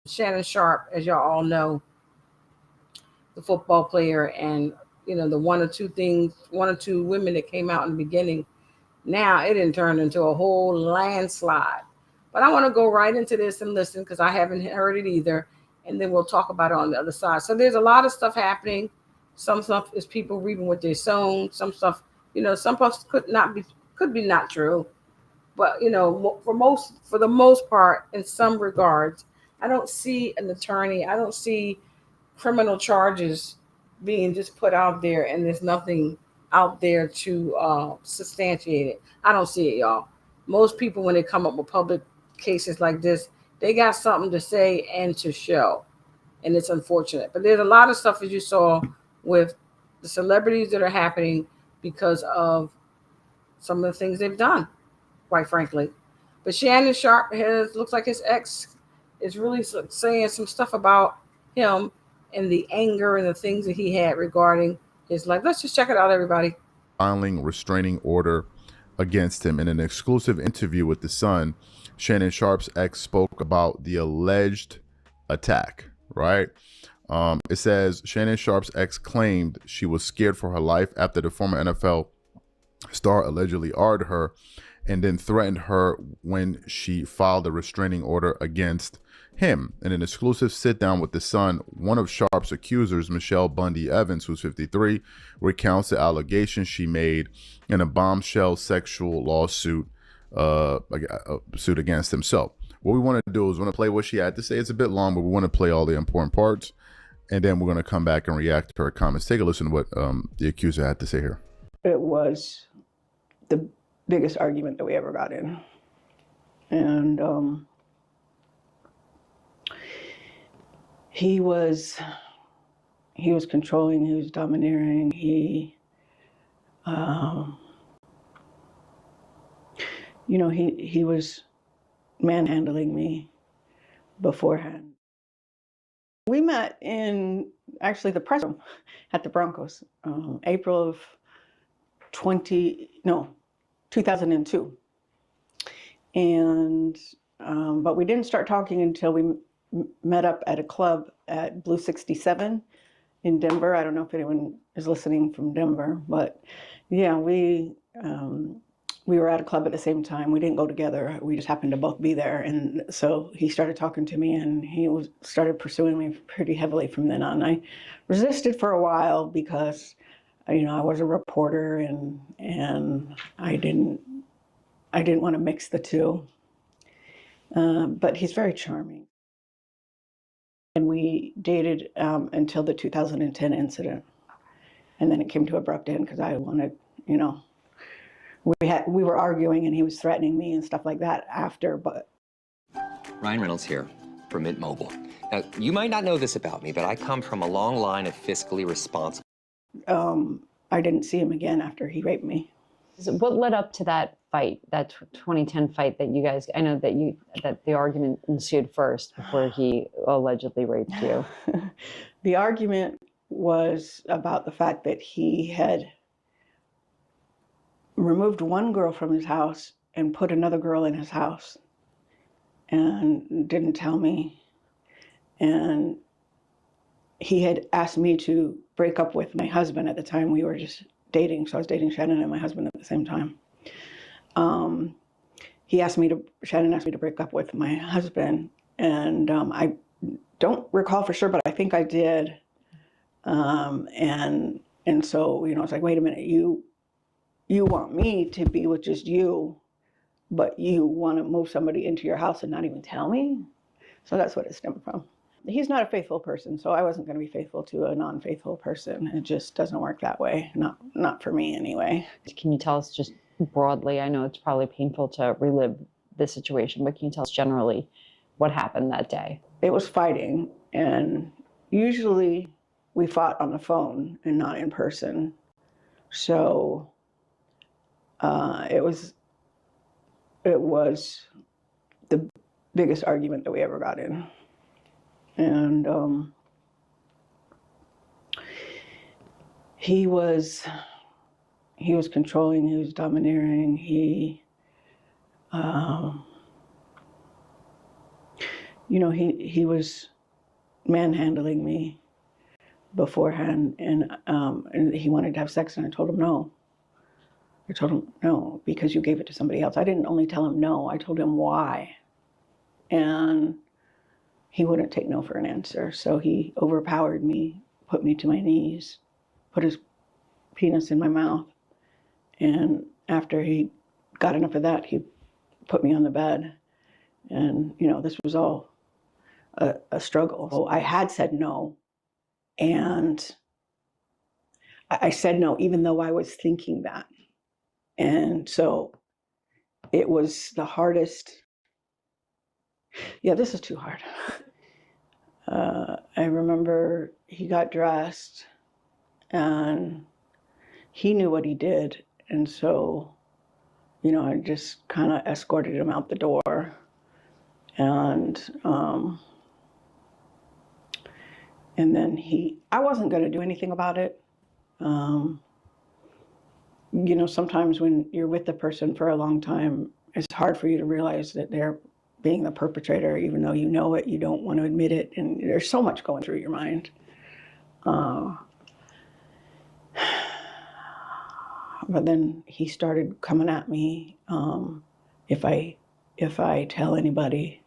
Shannon Sharpe, as y'all all know, the football player, and the one or two women that came out in the beginning. Now it didn't turn into a whole landslide. But I want to go right into this and listen because I haven't heard it either, and then we'll talk about it on the other side. So there's a lot of stuff happening. Some stuff is people reading what they're sown. Some stuff, some stuff could be not true. But for the most part, in some regards, I don't see an attorney. I don't see criminal charges being just put out there, and there's nothing out there to substantiate it. I don't see it, y'all. Most people, when they come up with public cases like this, they got something to say and to show, and it's unfortunate. But there's a lot of stuff, as you saw, with the celebrities that are happening because of some of the things they've done, quite frankly. But Shannon Sharpe looks like his ex is really saying some stuff about him and the anger and the things that he had regarding his life. Let's just check it out, everybody. Filing restraining order against him. In an exclusive interview with The Sun, Shannon Sharpe's ex spoke about the alleged attack, right? It says Shannon Sharpe's ex claimed she was scared for her life after the former NFL star allegedly argued her and then threatened her when she filed a restraining order against him. In an exclusive sit-down with The Sun, one of Sharpe's accusers, Michelle Bundy Evans, who's 53, recounts the allegations she made in a bombshell sexual lawsuit suit against himself. What we want to do is we want to play what she had to say. It's a bit long, but we want to play all the important parts, and then we're going to come back and react to her comments. Take a listen to what the accuser had to say here. It was the biggest argument that we ever got in. And he was controlling, he was domineering, he was manhandling me beforehand. We met in actually the press room at the Broncos, April of 2002. And, but we didn't start talking until we met up at a club at Blue 67 in Denver. I don't know if anyone is listening from Denver, but yeah, we were at a club at the same time. We didn't go together. We just happened to both be there. And so he started talking to me, and he started pursuing me pretty heavily from then on. I resisted for a while because, I was a reporter, and I didn't want to mix the two. But he's very charming. And we dated until the 2010 incident. And then it came to abrupt end because I wanted, we were arguing and he was threatening me and stuff like that after, but. Ryan Reynolds here for Mint Mobile. Now, you might not know this about me, but I come from a long line of fiscally responsible. I didn't see him again after he raped me. What led up to that fight, that 2010 fight that you guys, I know that the argument ensued first before he allegedly raped you? The argument was about the fact that he had removed one girl from his house and put another girl in his house and didn't tell me. And he had asked me to break up with my husband at the time. We were just dating, so I was dating Shannon and my husband at the same time. Shannon asked me to break up with my husband, and I don't recall for sure, but I think I did. And so, it's like, wait a minute, you want me to be with just you, but you want to move somebody into your house and not even tell me? So that's what it stemmed from. He's not a faithful person, so I wasn't going to be faithful to a non-faithful person. It just doesn't work that way, not for me anyway. Can you tell us just broadly, I know it's probably painful to relive this situation, but can you tell us generally what happened that day? It was fighting, and usually we fought on the phone and not in person. So it was the biggest argument that we ever got in. And he was controlling, he was domineering, he he was manhandling me beforehand, and he wanted to have sex, and I told him no. I told him no, because you gave it to somebody else. I didn't only tell him no, I told him why. And he wouldn't take no for an answer. So he overpowered me, put me to my knees, put his penis in my mouth. And after he got enough of that, he put me on the bed. And, this was all a struggle. So I had said no. And I said no, even though I was thinking that. And so it was the hardest. Yeah, this is too hard. I remember he got dressed and he knew what he did. And so, I just kind of escorted him out the door. And then I wasn't going to do anything about it. Sometimes when you're with the person for a long time, it's hard for you to realize that they're being the perpetrator, even though you know it, you don't want to admit it, and there's so much going through your mind. But then he started coming at me. If I tell anybody,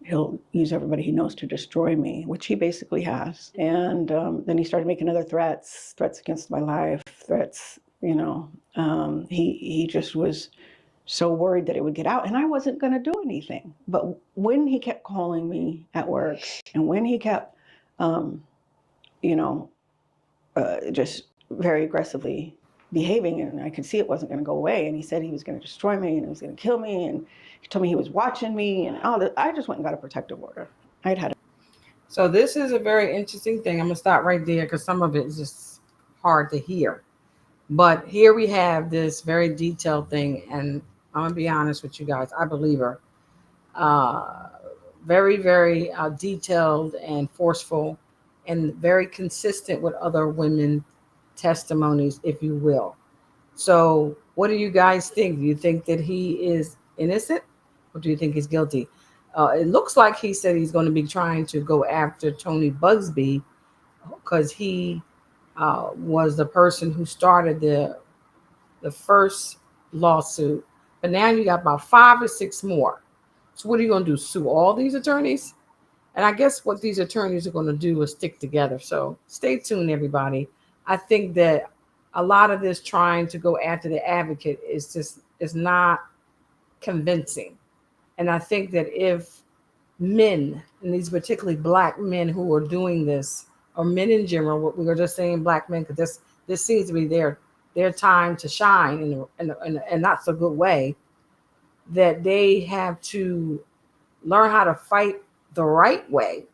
he'll use everybody he knows to destroy me, which he basically has. And then he started making other threats against my life, threats. He just was so worried that it would get out, and I wasn't going to do anything. But when he kept calling me at work, and when he kept, just very aggressively behaving, and I could see it wasn't going to go away, and he said he was going to destroy me and he was going to kill me, and he told me he was watching me and all that. I just went and got a protective order. I'd had it. So this is a very interesting thing. I'm going to stop right there because some of it is just hard to hear. But here we have this very detailed thing, and I'm going to be honest with you guys. I believe her. Very, very detailed and forceful, and very consistent with other women testimonies, if you will. So, what do you guys think? Do you think that he is innocent, or do you think he's guilty? It looks like he said he's going to be trying to go after Tony Bugsby because he was the person who started the first lawsuit. But now you got about 5 or 6 more. So what are you going to do? Sue all these attorneys? And I guess what these attorneys are going to do is stick together. So stay tuned, everybody. I think that a lot of this trying to go after the advocate is not convincing. And I think that if men, and these particularly black men who are doing this, or men in general, what we were just saying black men, because this seems to be their time to shine in a not so good way, that they have to learn how to fight the right way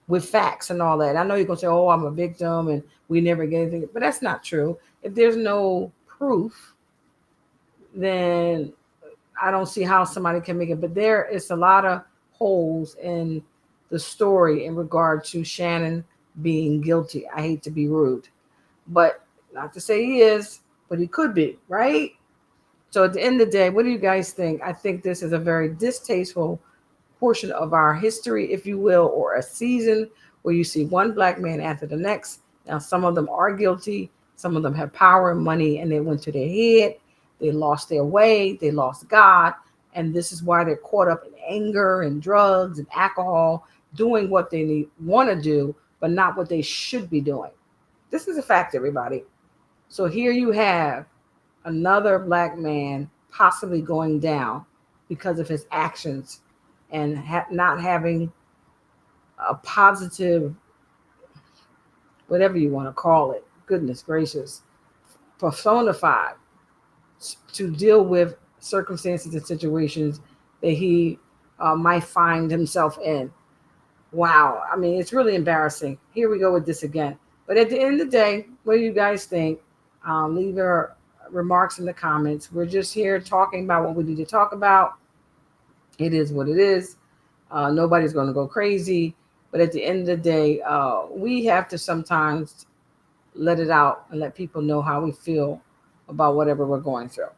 with facts and all that. I know you're going to say, oh, I'm a victim and we never get anything, but that's not true. If there's no proof, then I don't see how somebody can make it. But there is a lot of holes in the story in regard to Shannon being guilty. I hate to be rude, but not to say he is, but he could be, right? So at the end of the day, what do you guys think? I think this is a very distasteful portion of our history, if you will, or a season where you see one black man after the next. Now, some of them are guilty. Some of them have power and money, and they went to their head. They lost their way. They lost God. And this is why they're caught up in anger and drugs and alcohol, doing what they want to do, but not what they should be doing. This is a fact, everybody. So here you have another black man possibly going down because of his actions and not having a positive, whatever you want to call it, goodness gracious, personified to deal with circumstances and situations that he might find himself in. Wow. I mean, it's really embarrassing. Here we go with this again. But at the end of the day, what do you guys think? Leave your remarks in the comments. We're just here talking about what we need to talk about. It is what it is. Nobody's going to go crazy. But at the end of the day, we have to sometimes let it out and let people know how we feel about whatever we're going through.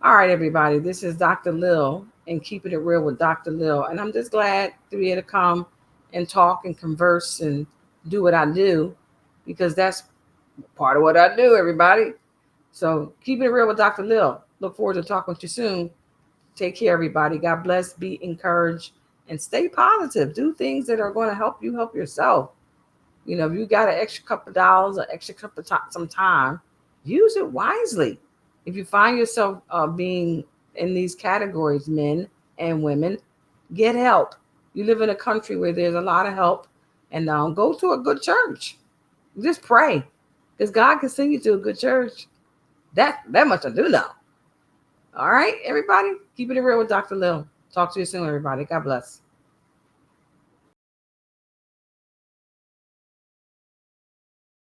All right, everybody. This is Dr. Lil, and Keeping It Real with Dr. Lil. And I'm just glad to be able to come and talk and converse and do what I do, because that's part of what I do, everybody. So Keeping It Real with Dr. Lil. Look forward to talking with you soon. Take care, everybody. God bless. Be encouraged and stay positive. Do things that are going to help you help yourself. If you got an extra couple of dollars, an extra couple of some time, use it wisely. If you find yourself being in these categories, men and women, get help. You live in a country where there's a lot of help, and go to a good church. Just pray, because God can send you to a good church. That much I do know. All right, everybody, Keeping It Real with Dr. Lil. Talk to you soon, everybody. God bless.